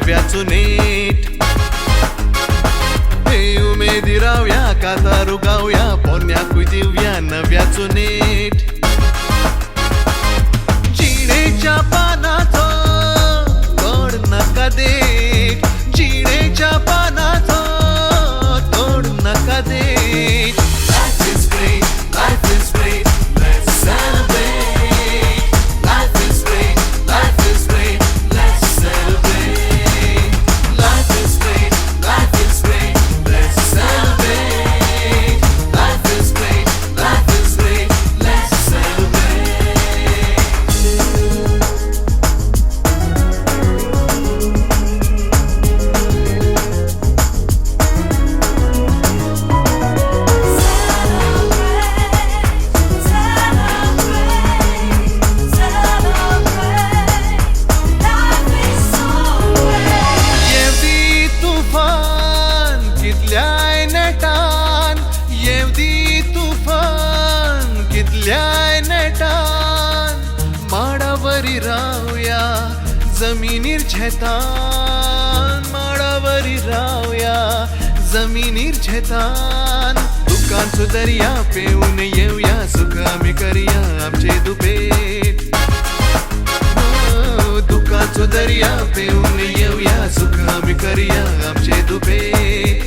नव्याचो net. हे उमेदी रावया कातारू गावया पोरण्याकूय दिवया नव्याचो नेट. जिणेच्या पानाचो तोड नाका देट. जिणेच्या पानाचो तोड नाका देट. Life is great, life is great, let's celebrate. Life is great, life is great, let's celebrate. Life is great, life is great, let's celebrate. Life is great, life is great, let's celebrate. येवदी तुफान कितल्याय नेटान. येवदी तुफान कितल्याय नेटान. माडावरी रावया जमिनीर झेतान. माडावरी रावया जमिनीर झेतान. दुःखांचो दर्या पेवून येवया सुख आमी करया आमचे दुपेट. दुःखाचो दर्या पेवून येवया सुख आमी करया आमचे दुपेट.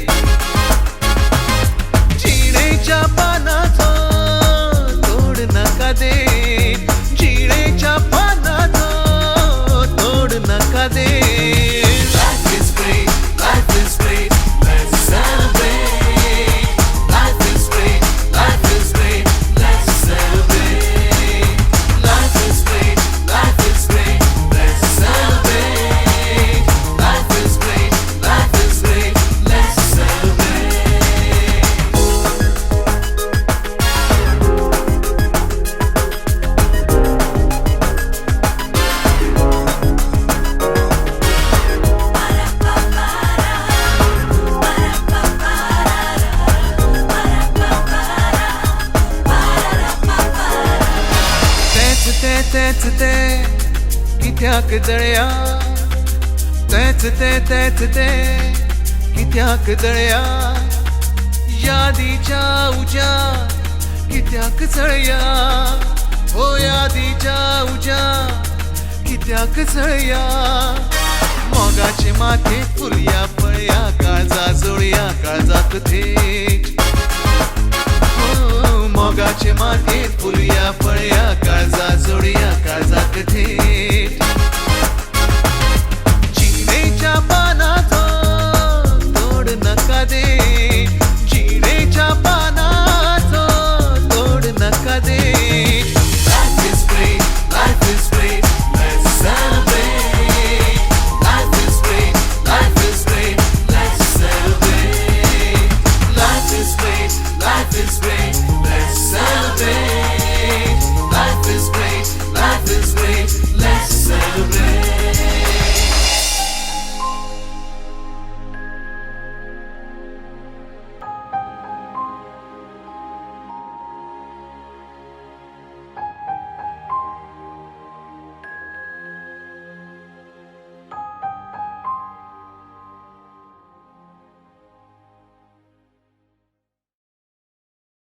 जिणेच्या पानाचो तोड नाका देट. जिणेच्या पानाचो तोड नाका देट. Life is great, life is great, let's celebrate. Life is great, life is great, let's celebrate. Life is great, life is great, let's celebrate. Life is great, life is great, let's celebrate. तेच ते कित्याक जळया. तेच ते कित्याक जळया. यादीच्या उज्या कित्याक जळया. हो यादीच्या उज्या कित्याक जळया. मोगाचे माथे फुलया पळया काळजा जोडया काळजाक थेट. मोगाचे माथे फुलया पळया काळजा जोडया काळजाक थेट.